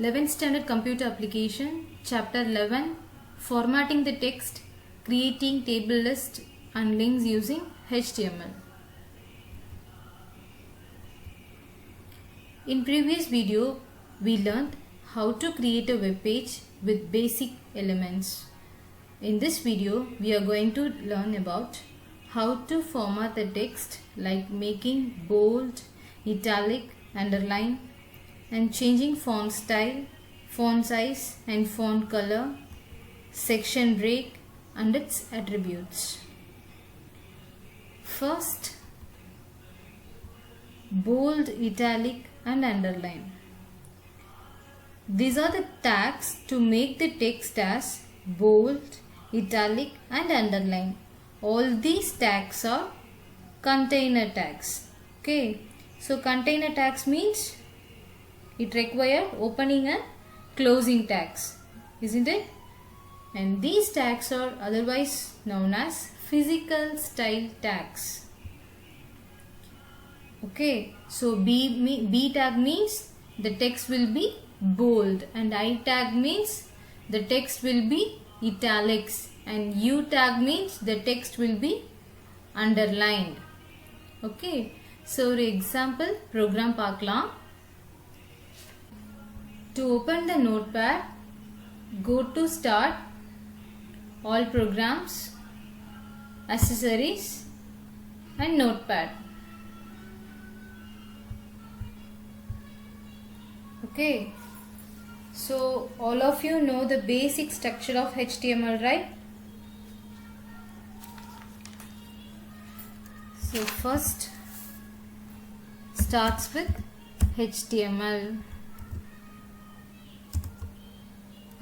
11th Standard Computer Application, Chapter 11, Formatting the Text, Creating Table List and Links using HTML. In previous video, we learned how to create a web page with basic elements. In this video, we are going to learn about how to format the text, like making bold, italic, underline, and changing font style, font size and font color, section break and its attributes. First, bold, italic and underline. These are the tags to make the text as bold, italic and underline. All these tags are container tags. Okay, so container tags means it requires opening and closing tags, isn't it? And these tags are otherwise known as physical style tags. Okay, so B tag means the text will be bold, and I tag means the text will be italics, and U tag means the text will be underlined. Okay, so for example program பார்க்கலாம். To open the notepad, go to Start, All Programs, Accessories and Notepad. Okay, so all of you know the basic structure of HTML, right? So first starts with HTML.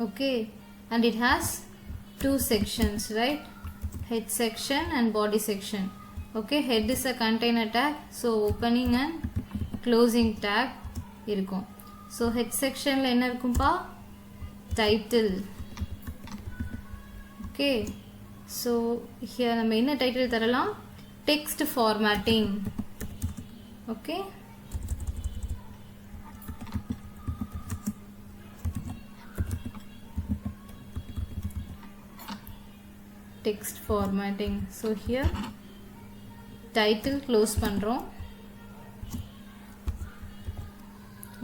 Okay, and it has two sections, right? Head section and body section. Okay, head is a container tag, so opening and closing tag இருக்கும். So head section ல என்ன இருக்கும்பா? Title. Okay, so here நம்ம என்ன title தரலாம்? Text formatting. Okay, text formatting. So here title close பண்றோம்.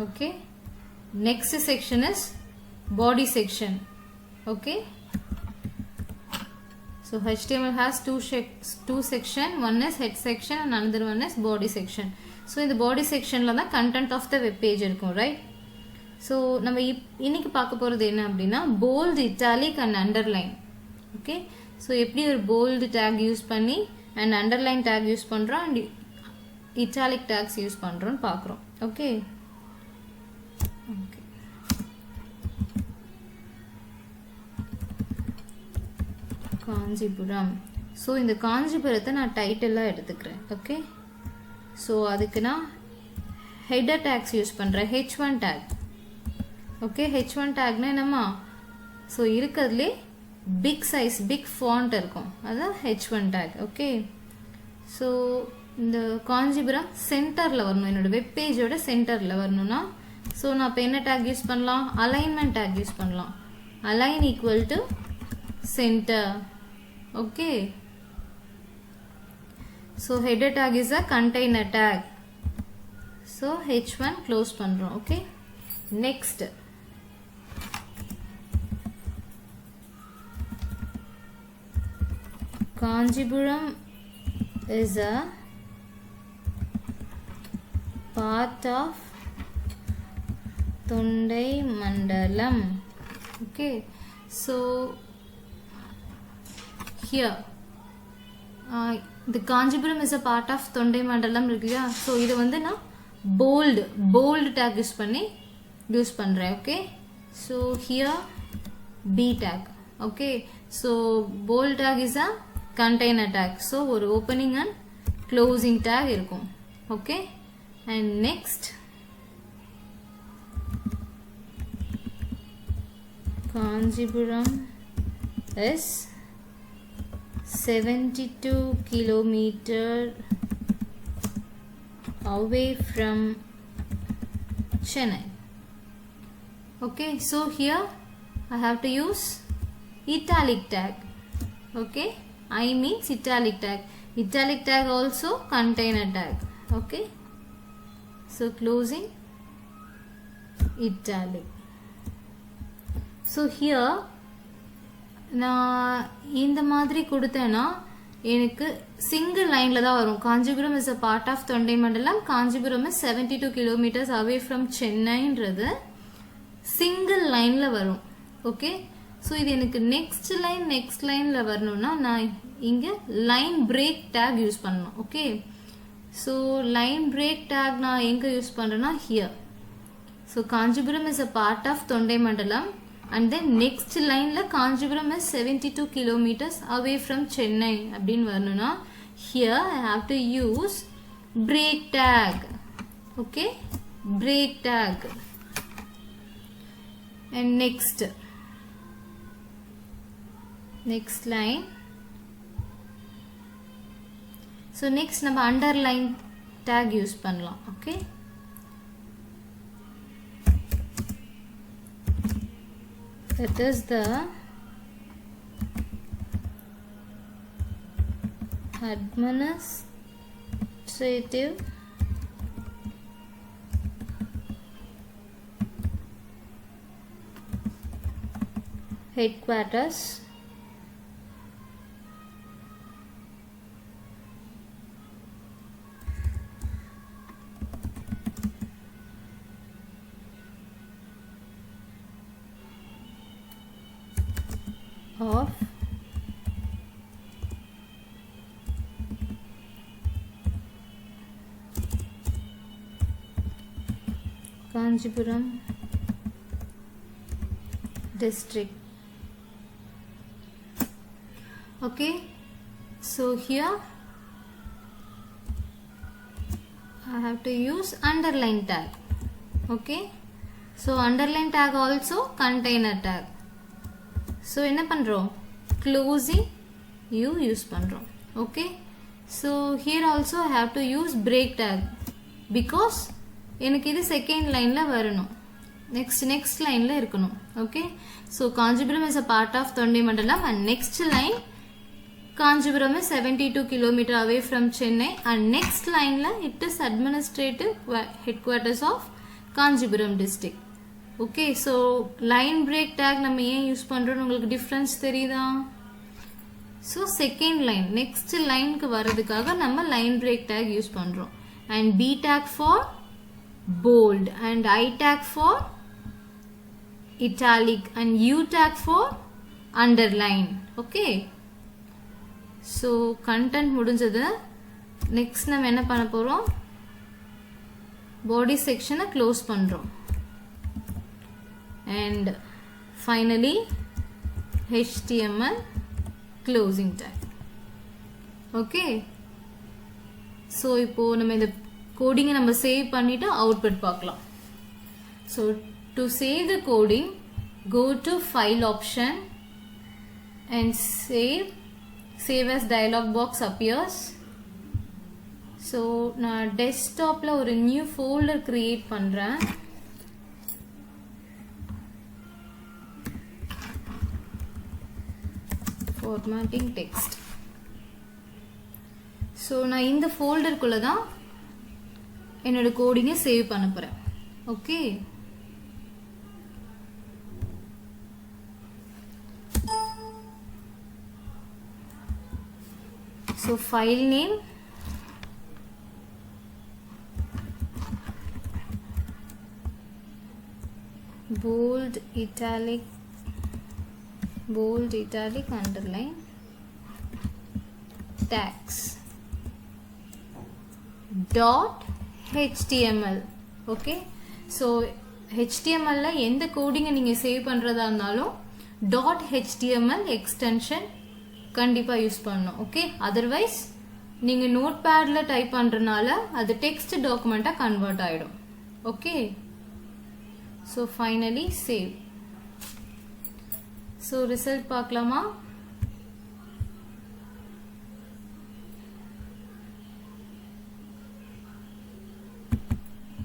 Okay, next section is body section. Okay, so HTML has two section. One is head section and another one is body section. So in the body section la தான் content of the web page இருக்கும், right? So நம்ம இன்னைக்கு பார்க்க போறது என்ன அப்படின்னா bold, italic and underline. Okay, so எப்படி ஒரு bold tag யூஸ் பண்ணி and underline tag யூஸ் பண்றோம் and italic tags யூஸ் பண்றோம்னு பார்க்குறோம். Okay, okay. காஞ்சிபுரம். ஸோ இந்த காஞ்சிபுரத்தை நான் டைட்டிலாக எடுத்துக்கிறேன். ஓகே, ஸோ அதுக்கு நான் ஹெடர் டேக்ஸ் யூஸ் பண்ணுறேன், H1 tag. ஓகே, H1 tagனா என்னம்மா? ஸோ இருக்கிறதுலே பிக் சைஸ் பிக் ஃபாண்ட் இருக்கும், அதுதான் H1 tag. ஓகே, ஸோ இந்த காஞ்சிபுரம் சென்டரில் வரணும், என்னோட வெப் பேஜோட சென்டரில் வரணும்னா ஸோ நான் இப்போ என்ன டேக் யூஸ் பண்ணலாம்? அலைன்மெண்ட் டேக் யூஸ் பண்ணலாம். Align equal to centre. Okay, so header tag is a container tag. So H1 close பண்ணுறோம். Okay, next Kanjipuram is a part of Thondai Mandalam. Okay, so here the Kanjipuram is a part of Thondai Mandalam இருக்குல்லையா? So இது வந்து நான் bold tag use பண்ணுறேன். Okay, so here B tag. Okay, so bold tag is a container tag. So ஒரு opening and closing tag இருக்கும். Okay, and next Kanjipuram is 72 kilometer away from Chennai. Okay, so here I have to use italic tag. Okay, I means italic tag. Italic tag also container tag. Okay, so closing italic. So here நான் இந்த மாதிரி கொடுத்தேன்னா எனக்கு single லைன்ல தான் வரும். Kanchipuram is a part of Thondai Mandalam. Kanchipuram is 72 kilometers away from சென்னைன்றது single லைன்ல வரும். ஓகே, ஸோ இது எனக்கு நெக்ஸ்ட் லைன்ல வரணும்னா நான் இங்க லைன் பிரேக் டேக் யூஸ் பண்ணணும். Okay, so line break take நான் எங்க யூஸ் பண்றேன்னா here. So Kanchipuram is a part of Thondai மண்டலம் and then next line la Kanchipuram is 72 kilometers away from Chennai அப்படினு வரணும்னா here I have to use break tag. Okay, break tag. And next line. So next நம்ம underline tag use பண்ணலாம். Okay, that is the administrative headquarters of Kanchipuram district. Okay, so here I have to use underline tag. Okay, so underline tag also container tag. So என்ன பண்றோம், closing you use பண்றோம். Okay, so here also I have to use break tag because எனக்கு இது second லைன்ல வரணும், next லைன்ல இருக்கணும். Okay, so Kanchipuram is a part of Thondai மண்டலம் and next line Kanchipuram is 72 kilometers away from Chennai and next line la it is administrative headquarters of Kanchipuram district. Okay, so line break take நம்ம ஏன் use பண்ணுறோன்னு உங்களுக்கு difference தெரியுதா? So second line next லைனுக்கு வர்றதுக்காக நம்ம line break tag use பண்ணுறோம். And B tag for bold and I tag for italic and U tag for underline. Okay, so content முடிஞ்சது. நெக்ஸ்ட் நம்ம என்ன பண்ண போகிறோம், பாடி செக்ஷனை க்ளோஸ் பண்ணுறோம். And finally HTML closing tag. Okay, so இப்போ நம்ம இந்த கோடிங்கை நம்ம சேவ் பண்ணிட்டு அவுட்புட் பார்க்கலாம். So to save the coding, go to file option and save as dialog box appears. So நான் டெஸ்க்டாப்ல ஒரு நியூ ஃபோல்டர் கிரியேட் பண்றேன். formatting text. So நான் இந்த ஃபோல்டருக்குள்ள தான் என்னோட கோடிங்கை சேவ் பண்ண போறேன். Okay, so file name bold italic underline tags dot html. Okay, so HTML எந்த கோடிங்கை நீங்கள் சேவ் பண்ணுறதா இருந்தாலும் டாட் HTML எக்ஸ்டென்ஷன் கண்டிப்பாக யூஸ் பண்ணணும். ஓகே, அதர்வைஸ் நீங்கள் நோட் பேடில் டைப் பண்ணுறதுனால அது டெக்ஸ்ட் டாக்குமெண்ட்டாக கன்வெர்ட் ஆகிடும். Okay, so finally save. So result பார்க்கலாமா?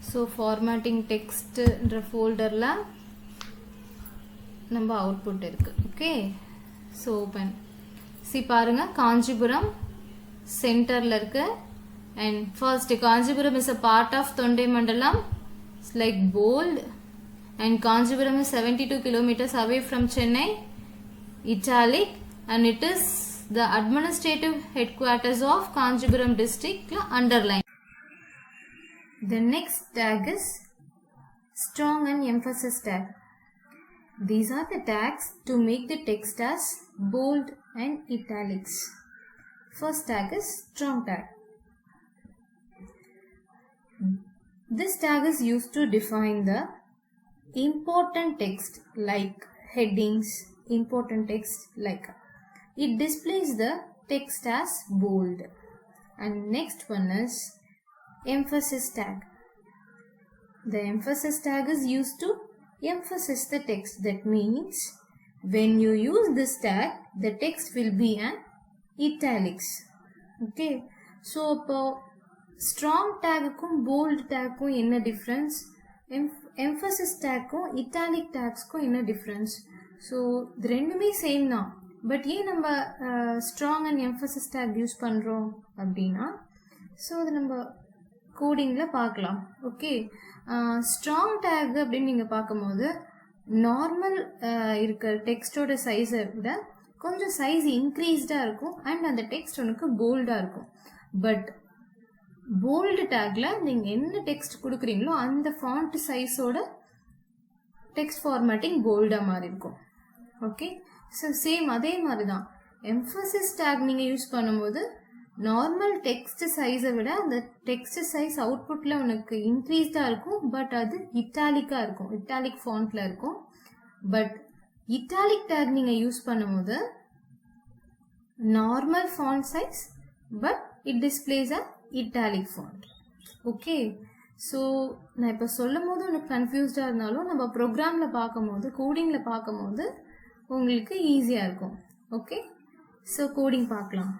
ஸோ ஃபார்மேட்டிங் டெக்ஸ்ட்ன்ற ஃபோல்டரில் நம்ம அவுட்புட் இருக்கு. ஓகே, ஸோ ஓப்பன் சி பாருங்க, காஞ்சிபுரம் சென்டரில் இருக்கு. And first Kanchipuram is a part of Thondai Mandalam, it's like bold. And Kanchipuram is 72 kilometers away from Chennai, italic. And it is the administrative headquarters of Kanchipuram district, underline. The next tag is strong and emphasis tag. These are the tags to make the text as bold and italics. First tag is strong tag. This tag is used to define the important text like headings, important text like. It displays the text as bold. And next one is emphasis tag. The emphasis tag is used to emphasize the text. That means when you use this tag, the text will be an italics. Okay, so strong tag kum bold tag kum enna difference, emphasis tag kum italic tags kum enna difference? So இது ரெண்டுமே same தான். But ஏன் நம்ம strong and Mphasis take use பண்ணுறோம் அப்படின்னா, so அது நம்ம கோடிங்கில் பார்க்கலாம். ஓகே, ஸ்ட்ராங் டேக் அப்படின்னு நீங்கள் பார்க்கும்போது நார்மல் இருக்க டெக்ஸ்டோட சைஸை விட கொஞ்சம் சைஸ் இன்க்ரீஸ்டாக இருக்கும். அண்ட் அந்த டெக்ஸ்ட் உனக்கு போல்டாக இருக்கும். பட் போல்டு டேக்கில் நீங்கள் என்ன டெக்ஸ்ட் கொடுக்குறீங்களோ அந்த ஃபாண்ட் சைஸோட டெக்ஸ்ட் ஃபார்மேட்டிங் போல்டாக மாறி இருக்கும். ஓகே, ஸோ சேம் அதே மாதிரி தான் எம்ஃபசிஸ் டேக் நீங்கள் யூஸ் பண்ணும்போது நார்மல் டெக்ஸ்ட் சைஸை விட அந்த டெக்ஸ்ட் சைஸ் அவுட்புட்டில் உனக்கு இன்க்ரீஸ்டாக இருக்கும். பட் அது இட்டாலிக்காக இருக்கும், இட்டாலிக் ஃபாண்ட்டில் இருக்கும். பட் இட்டாலிக் டேக் நீங்கள் யூஸ் பண்ணும்போது normal font size, but it displays a italic font. Okay, so நான் இப்போ சொல்லும் போது உனக்கு கன்ஃபியூஸ்டாக இருந்தாலும் நம்ம ப்ரோக்ராமில் பார்க்கும்போது, கோடிங்கில் பார்க்கும்போது உங்களுக்கு ஈஸியாக இருக்கும். ஓகே, ஸோ கோடிங் பார்க்கலாம்.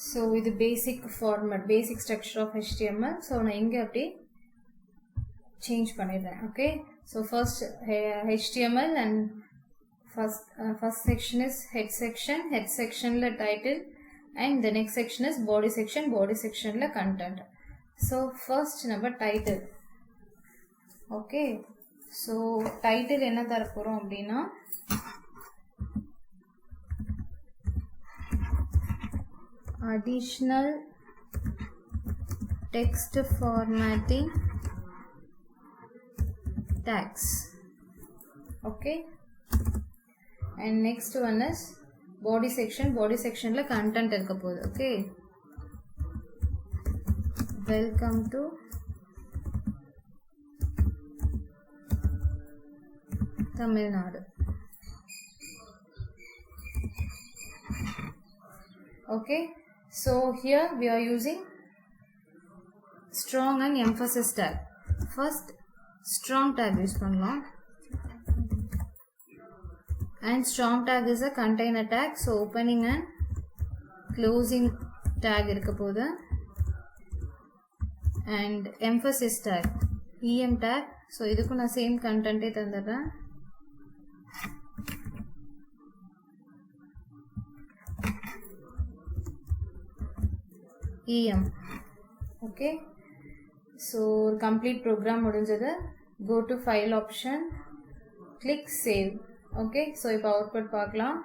ஸோ இது basic format, basic structure of HTML. So நான் இங்கே அப்படியே சேஞ்ச் பண்ணிடுறேன். Okay, so first HTML and first section is head section. Head செக்ஷனில் title and the next section is body section. Body section la content. So first number title. Okay, so title enna tharapporom appadina additional text formatting tags. Okay, and next one is body section. Body section la content irukka podu. Okay, welcome to Tamil Nadu. Okay, so here we are using strong and emphasis tag. First strong tag use pannalam. And strong tag is a container tag. So opening and closing tag irukka podu. And emphasis tag, em tag. So idukku na same content e thandadren. em. Okay, so complete program mudinjadhu. Go to file option, click save. Okay, so இப்போ output பார்க்கலாம்.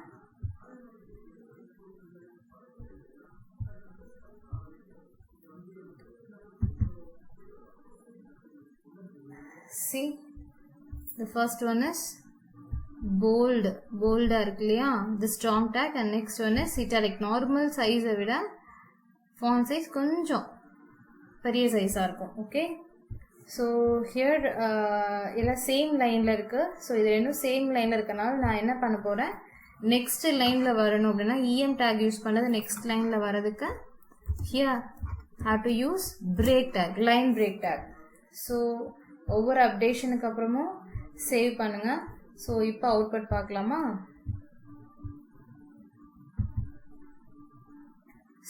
See, the first one is bold, bold இருக்கு இல்லையா, the strong tag. And next one is italic. normal size விட font size கொஞ்சம் பெரிய சைஸாக இருக்கும். Okay, so here எல்லாம் சேம் லைனில் இருக்குது. ஸோ இது ரெண்டும் சேம் லைனில் இருக்கனால நான் என்ன பண்ண போகிறேன், நெக்ஸ்ட் லைனில் வரணும் அப்படின்னா em டேக் யூஸ் பண்ணது நெக்ஸ்ட் லைனில் வரதுக்கு here have to use break take, line break take. So ஒவ்வொரு அப்டேஷனுக்கு அப்புறமும் சேவ் பண்ணுங்கள். ஸோ இப்போ அவுட்புட் பார்க்கலாமா?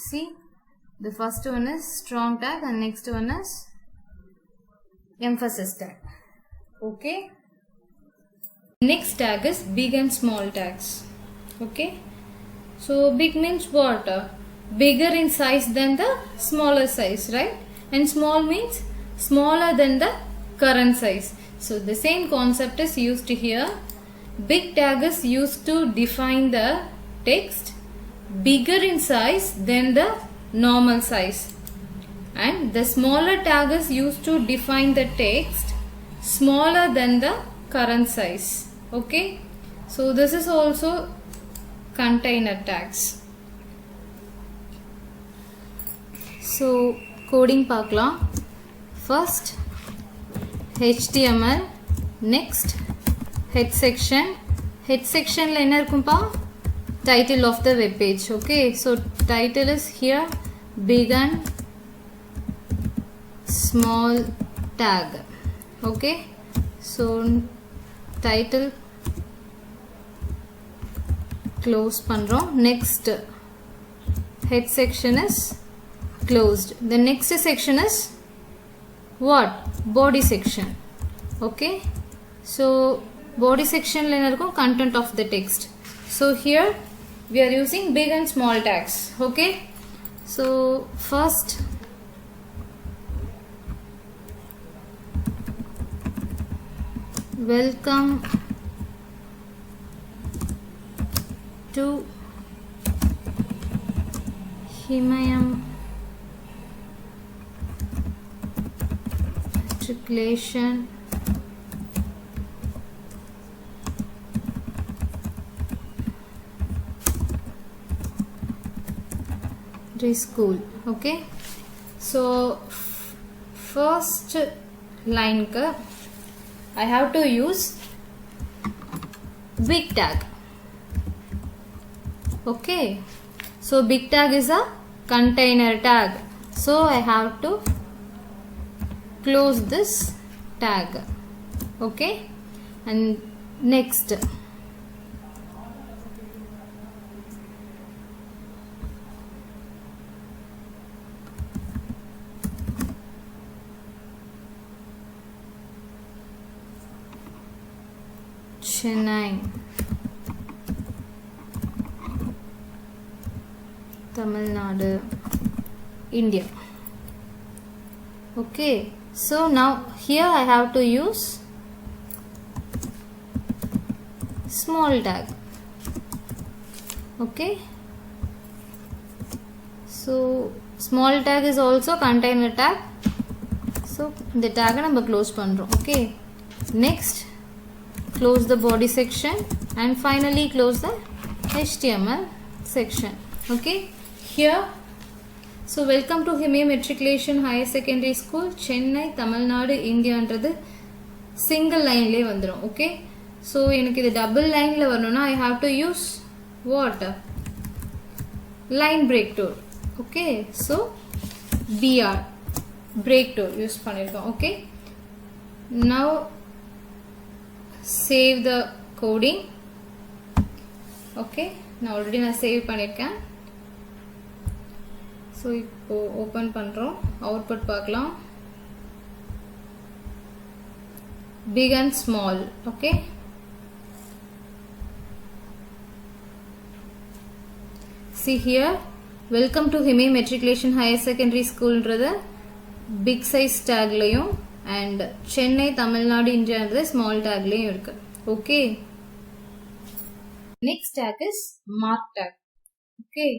See, the first one is strong tag and next one is emphasis tag. Okay. Next tag is big and small tags. Okay. So big means what? Bigger in size than the smaller size, right? And small means smaller than the current size. So the same concept is used here. Big tag is used to define the text bigger in size than the normal size. And the smaller tag is used to define the text smaller than the current size. Okay. So this is also container tags. So coding பார்க்கலாம். First HTML, next head section. Head section ல என்ன இருக்கும்பா? Title of the web page. Okay, so title is here big and small tag. Okay, so title close பண்றோம். Next head section is closed. The next section is what? Body section. Okay, so body section ல என்ன இருக்கும்? Content of the text. So here we are using big and small tags. Okay, so first welcome to Himayam Matriculation School. Okay, so first line ka I have to use big tag. Okay, so big tag is a container tag, so I have to close this tag. Okay, and next Chennai, Tamil Nadu, India. Okay, so now here I have to use small tag. Okay, so small tag is also container tag, so the tag number close பண்றோம். Okay, next close the body section and finally close the HTML section. Okay, here so welcome to Himayam Matriculation Higher Secondary School, Chennai, Tamil Nadu, India ன்றது single line லே வந்துரும். Okay, so எனக்கு இது double line ல வரணும்னா I have to use what? Line break tool. Okay, so BR break tool use பண்ணிருக்கோம். Okay, now save the coding. Okay, நான் already நான் save பண்ணிருக்கேன். So இப்போ open பண்றோம், output பார்க்கலாம். Big and small. Okay, see here welcome to Himayam Matriculation Higher Secondary School ன்றது big size tag லையும் and Chennai, Tamil Nadu, India ன்றது small tag லையும் இருக்கு. Okay, next tag is mark tag. Okay,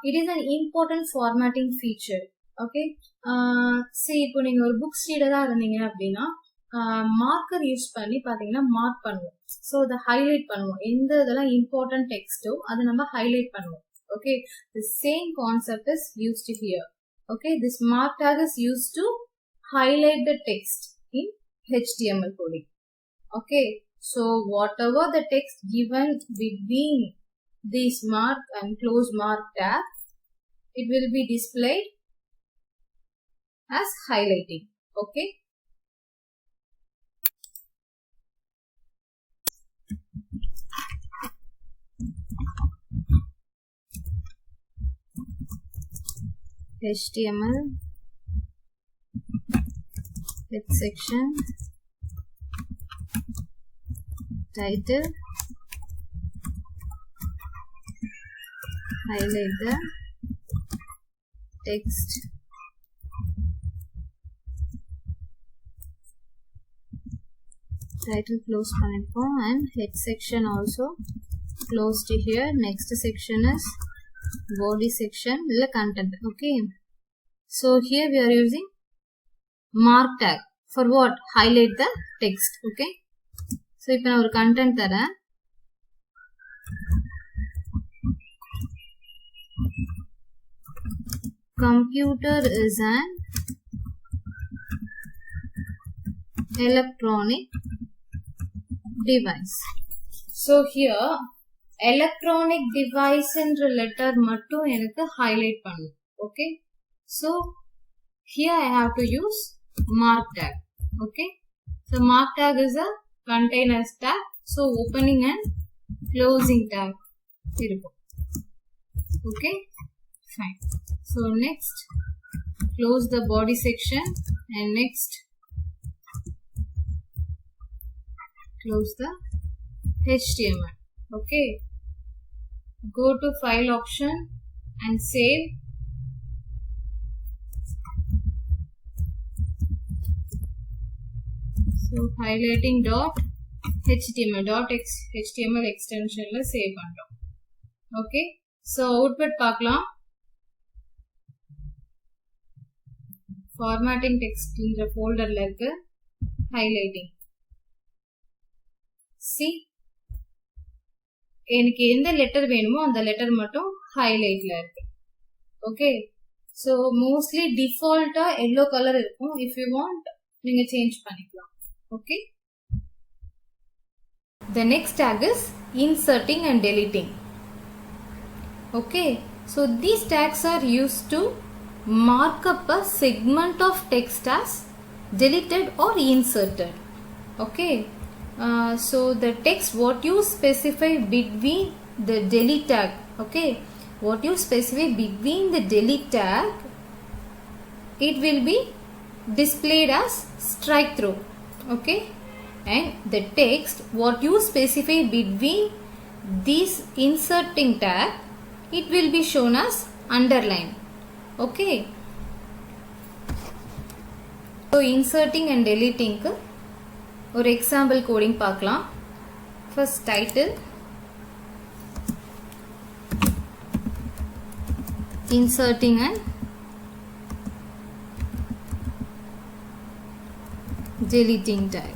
it is an important formatting feature. Okay, see இப்போ நீங்க ஒரு books ரீடரா இருந்தீங்க அப்படின்னா மார்க்கர் யூஸ் பண்ணி பாத்தீங்கன்னா மார்க் பண்ணுவோம். ஸோ அதை ஹைலைட் பண்ணுவோம். எந்த இதெல்லாம் இம்பார்ட்டன்ட் டெக்ஸ்டோ அதை நம்ம ஹைலைட் பண்ணுவோம். Okay, the same concept is used here. Okay, this mark tag is used to highlight the text in HTML coding. Okay, so whatever the text given between this mark and close mark tag, it will be displayed as highlighting. Okay, HTML head section, title, highlight the text, title close பண்ணிருக்கோம் and head section also closed here. Next section is body section, இல்ல content. Okay, so here we are using mark tag for what? Highlight the text. Okay, so இப்போ நான் ஒரு content தரேன். Computer is an electronic device. So here electronic device என்ற letter மட்டும் எனக்கு highlight பண்ணணும். Okay, so here I have to use mark tag. Okay, so mark tag is a containers tag, so opening and closing tag இருக்கும். Okay, fine. So next close the body section and next close the HTML. Okay, go to file option and save. So highlighting dot HTML HTML extension la save பண்றோம். Okay, so output பார்க்கலாம். formatting text இந்த folderல இருக்கு. highlighting, see எனக்கு எந்த letter வேணுமோ அந்த letter மட்டும் ஹைலைட்ல இருக்கு. Okay, so mostly default-ஆ yellow color இருக்கும். if you want நீங்க change பண்ணிக்கலாம். Okay, the next tag is inserting and deleting. Okay, so these tags are used to mark up a segment of text as deleted or inserted. Okay, so the text what you specify between the delete tag, okay, what you specify between the delete tag, it will be displayed as strike through. Okay, and the text what you specify between this inserting tag, it will be shown as underline. Okay, so inserting and deleting ku ஒரு example coding பார்க்கலாம். First title, inserting and deleting tag.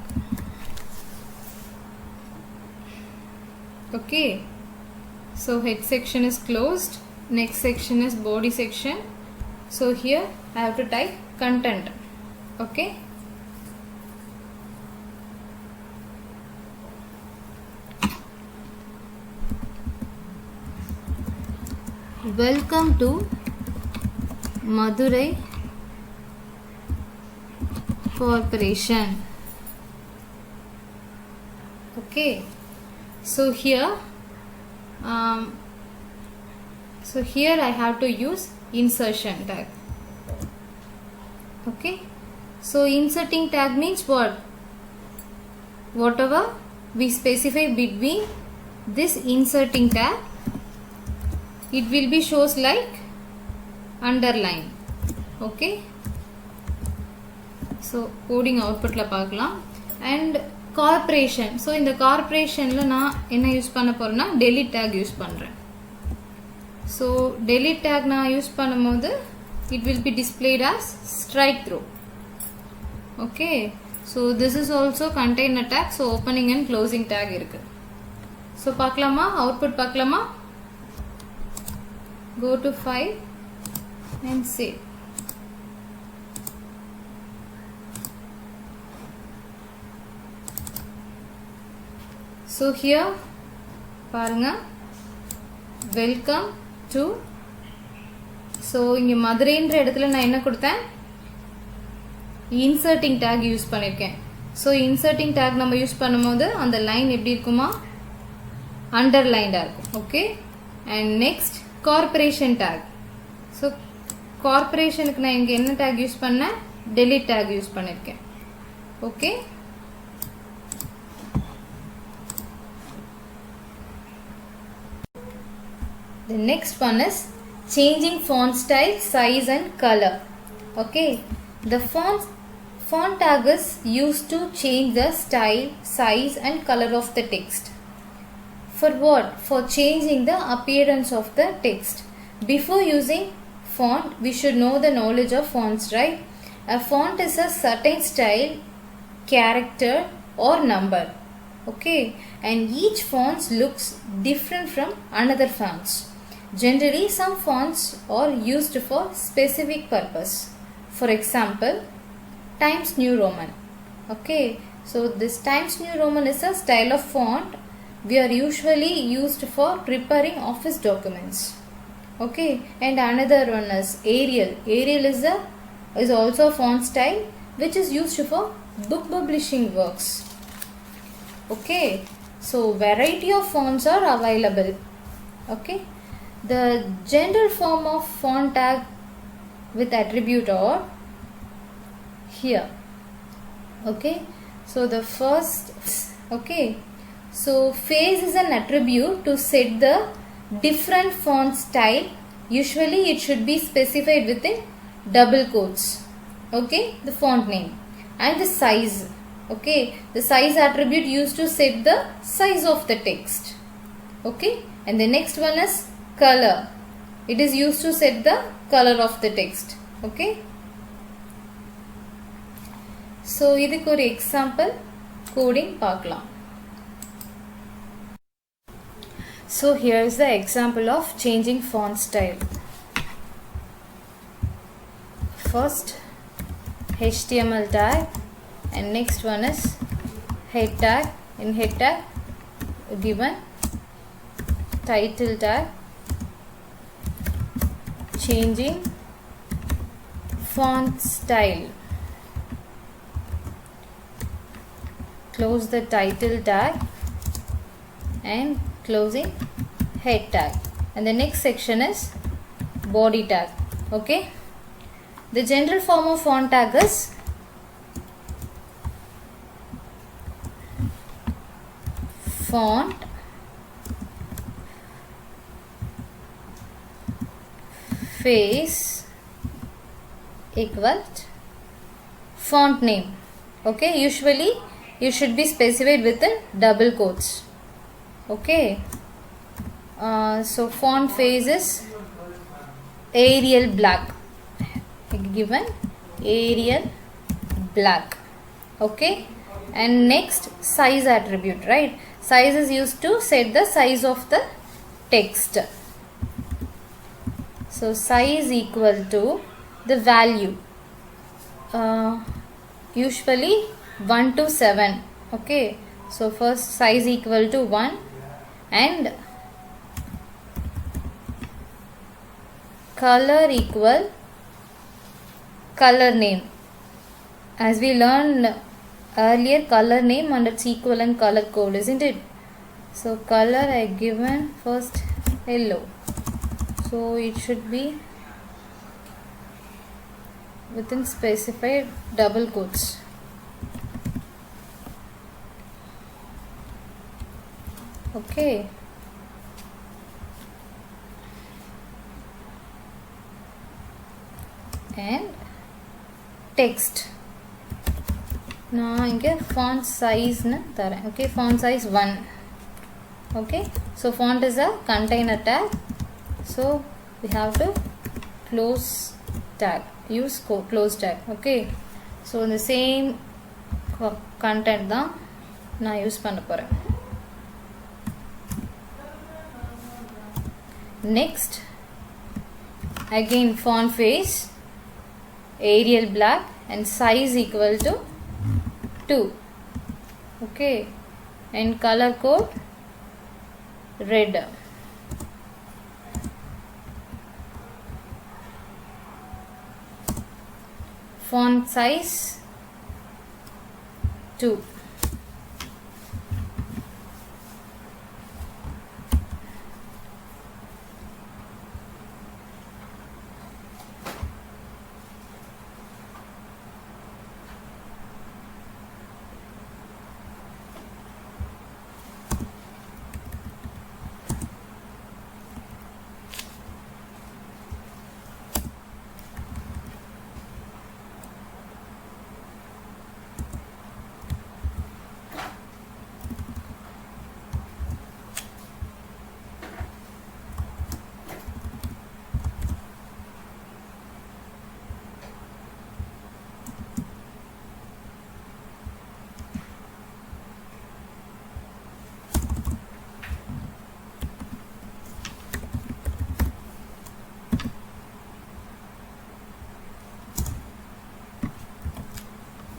Okay, so head section is closed. Next section is body section. So here I have to type content. Okay, welcome to Madurai Corporation. Okay, so here I have to use insertion tag. Okay, so inserting tag means what? Whatever we specify between this inserting tag, it will be shows like underline. Okay, so coding output la பார்க்கலாம். And corporation, so இந்த corporationல நான் என்ன use பண்ண போறேன்னா delete tag use பண்றேன். So delete tag நான் use பண்ணும்போது it will be displayed as strike through. Okay, so this is also container tag, so opening and closing tag இருக்கு. So பார்க்கலாமா, output பார்க்கலாமா? Go to file and save. So here பாருங்க, welcome to, so இங்க மதுரைன்ற இடத்துல நான் என்ன கொடுத்தேன், inserting tag use பண்ணிருக்கேன். so inserting tag நம்ம யூஸ் பண்ணும்போது அந்த லைன் எப்படி இருக்குமா, underlined இருக்கும். okay, and next corporation tag. so corporationக்கு நான் இங்க என்ன tag யூஸ் பண்ணேன், delete tag யூஸ் பண்ணிருக்கேன். okay, The next one is changing font style, size and color. Okay, the font tag is used to change the style, size and color of the text. For what? For changing the appearance of the text. Before using font, we should know the knowledge of fonts, right? A font is a certain style, character or number. Okay, and each font looks different from another fonts. Generally, some fonts are used for specific purpose. For example, Times New Roman. Okay, so this Times New Roman is a style of font we are usually used for preparing office documents. Okay, and another one is Arial. Arial is also a font style which is used for book publishing works. Okay, so variety of fonts are available. Okay, the general form of font tag with attribute are here. Okay, so the first, okay, so face is an attribute to set the different font style. Usually it should be specified within double quotes. Okay, the font name and the size. Okay, the size attribute used to set the size of the text. Okay, and the next one is color. It is used to set the color of the text. Okay, so இதுக்கு ஒரு example coding பார்க்கலாம். So here is the example of changing font style. First HTML tag and next one is head tag. In head tag given title tag, changing font style. Close the title tag and closing head tag, and the next section is body tag. Okay, the general form of font tag is font face equal font name. Okay, usually you should be specified within double quotes. Okay, so font face is Arial black, given Arial black. Okay, and next size attribute, right? Size is used to set the size of the text. So size equal to the value, usually 1 to 7. Okay, so first size equal to 1 and color equal color name. As we learned earlier, color name and its equivalent color code, isn't it? So color I given first yellow, so it should be within specified double quotes. Okay, and text. நான் இங்கே font size னு தரேன். Okay, font size 1. Okay, so font is a container tag, so we have to close tag, use close tag. Okay, so the same content தான் நான் use பண்ண போகிறேன். Next, again font face Arial black and size equal to 2. Okay, and color code red. Font size 2.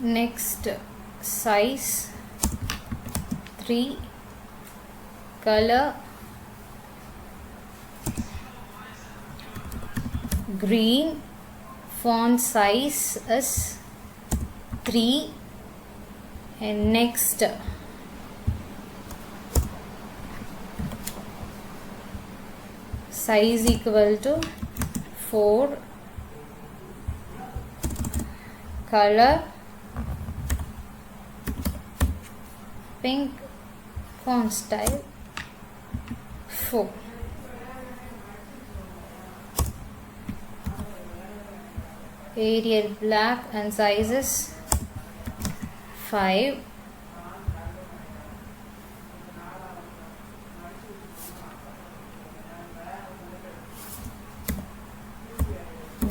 next size 3, color green, font size is 3, and next size equal to 4, color pink, font style 4. Arial black and sizes 5.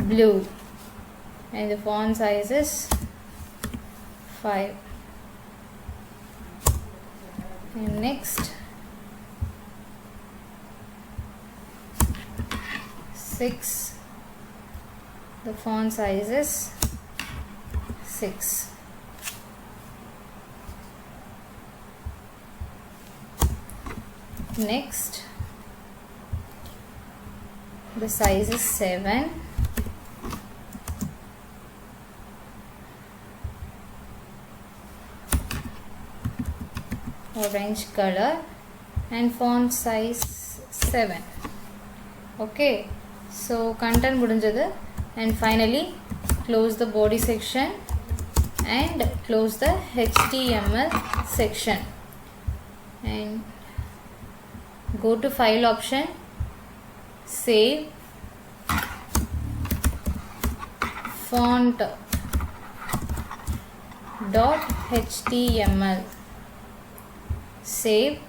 Blue and the font size is 5. And next 6, the font size is 6. Next the size is 7. Orange color and font size 7. Okay, so content mudinjadu, and finally close the body section and close the HTML section and go to file option, save, font .html, save,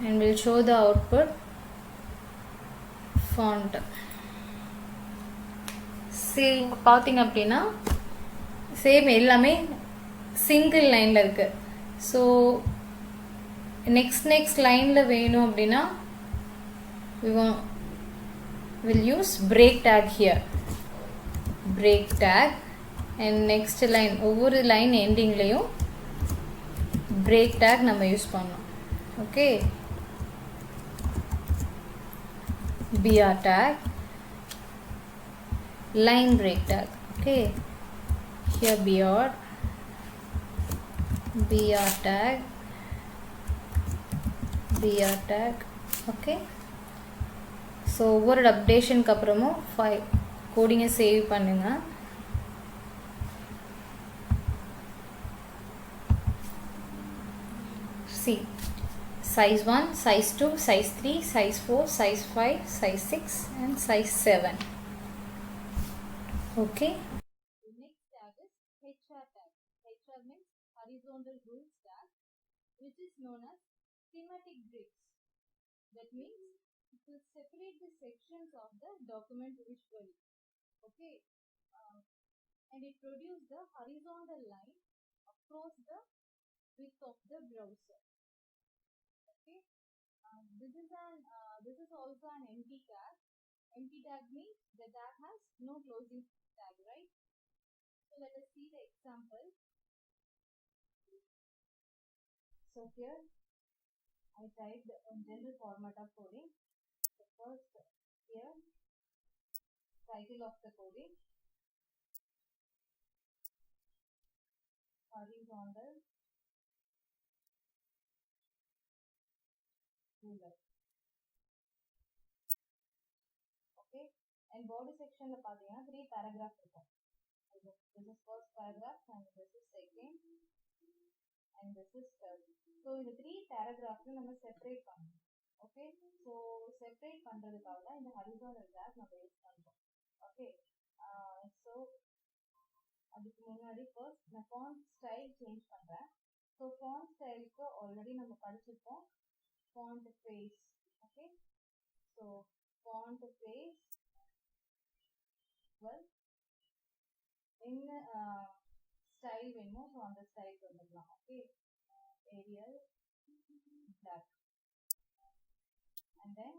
and we'll show the output font. சரி பார்த்தீங்க அப்படின்னா same எல்லாமே single லைனில் இருக்குது. So next லைனில் வேணும் அப்படின்னா we'll use break tag here, break tag, and next line ஒவ்வொரு லைன் எண்டிங்லேயும் break tag நம்ம யூஸ் பண்ணோம். Okay, br tag, line break tag. Okay, here br tag, br tag. Okay, so ஒவ்வொரு அப்டேஷனுக்கு அப்புறமும் கோடிங்கை சேவ் பண்ணுங்க. See, size 1, size 2, size 3, size 4, size 5, size 6 and size 7. Okay. The next tag is HR tag. HR means horizontal rules tag, which is known as thematic breaks. That means it will separate the sections of the document visually. Okay. And it produces the horizontal line across the width of the browser. Okay. This is also an empty tag. Empty tag means the tag has no closing tag, right? So let us see the example. So here I typed general format of coding. So first here title of the coding, horizontal ruler. Okay, and body section la pathina 3 paragraphs irukum. This is first paragraph and this is second and this is third. So இந்த 3 paragraphs நம்ம separate பண்ணணும். Okay, so separate பண்ணுறதுக்காக தான் இந்த horizontal tag நம்ம use பண்ணுறோம். Okay, so அதுக்கு முன்னாடி ஃபர்ஸ்ட் நான் ஃபாண்ட் ஸ்டைல் சேஞ்ச் பண்ணுறேன். ஸோ ஃபாண்ட் ஸ்டைலுக்கு ஆல்ரெடி நம்ம படிச்சிருக்கோம் font face. Okay, so font face என்ன ஸ்டைல் வேணுமோ ஸோ அந்த ஸ்டைல் வந்துடலாம். Okay, Arial black and then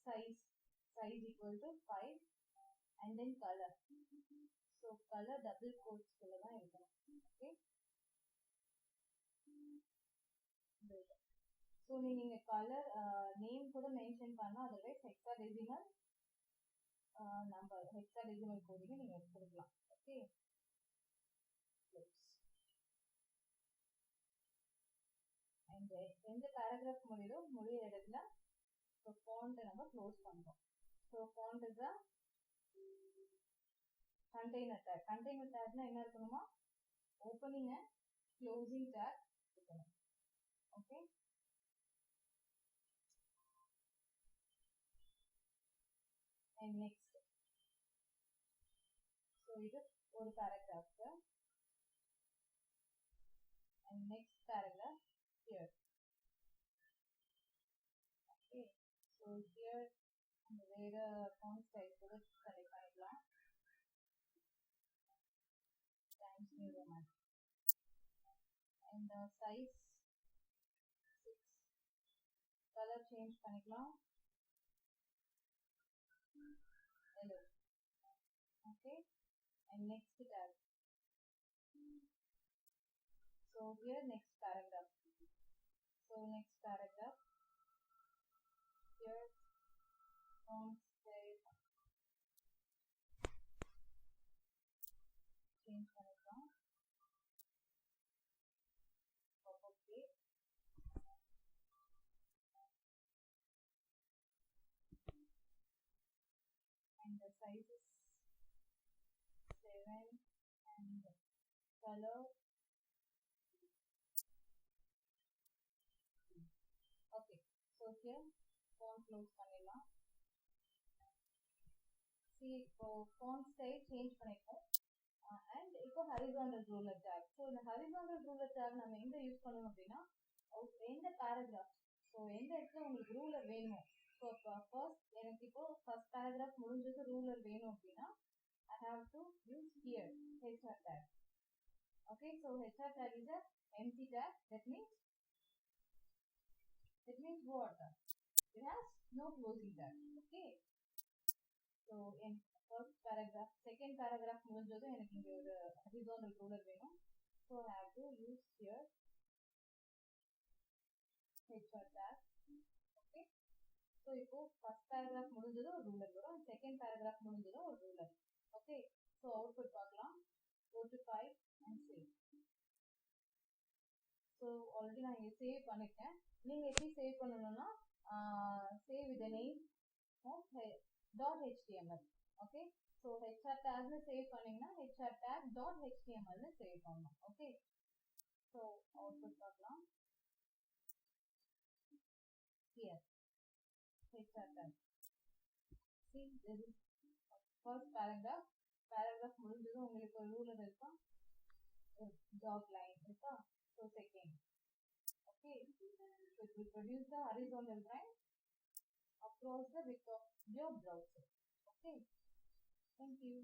size equal to 5 and then color. So color double quotes குள்ள தான் இருக்கணும். Okay. So நீங்க color name கூட mention பண்ணலாம், otherwise hexadecimal number hexadecimal coding நீங்க கொடுக்கலாம். Okay. And எந்த paragraph முடிய இடத்துல so font நம்ம close பண்றோம். So font is a container tag. Container tag னா என்ன இருக்கணுமா, opening and closing tag இருக்கணும். Okay. And next, so இது ஒரு paragraph, and next paragraph here. Okay. So here வேற font style கூட select பண்ணிக்கலாம். Times New Roman. And the size 6. Color change பண்ணிக்கலாம். Hello. Okay. And next tab. So here next paragraph. So next paragraph. Here font style change பண்ணிக்கலாம். Okay. And the size is 7 and color. Okay. So here font close பண்ணிடலாம். See இப்போ font style change பண்ணிட்டோம். And இப்போ horizontal ruler tag. So இந்த horizontal ruler tag நம்ம எங்க use பண்ணணும் அப்படின்னா, எந்த paragraph, so எந்த இடத்துல உங்களுக்கு ruler வேணும். So first எனக்கு இப்போ first paragraph முடிஞ்சது ruler வேணும் அப்படின்னா I have to use here HR tag. Okay, so HR tag is a empty tag. That means what? It has no closing tag. Okay. So in first paragraph, second paragraph முடிஞ்சது எனக்கு இங்க ஒரு horizontal ruler வேணும். So I have to use here HR tag. Okay. So இப்போ first paragraph முடிஞ்சது ஒரு ruler வரும், second paragraph முடிஞ்சது ஒரு ruler. Okay. So output பார்க்கலாம். Go to file and save. So already நான் இங்க save பண்ணிட்டேன். நீங்க எப்படி save பண்ணணும்னா save with the name of .html. Okay. So HR tag னு save பண்ணீங்கன்னா HR tag .html னு save பண்ணணும். Okay. So output பார்க்கலாம். Here HR tag. See, this is first paragraph. Paragraph முடிஞ்சது உங்களுக்கு ஒரு ruler இருக்கும், ஒரு dot line இருக்கா. So second. Okay. So it will produce the horizontal line across the width of your browser. Okay. Thank you.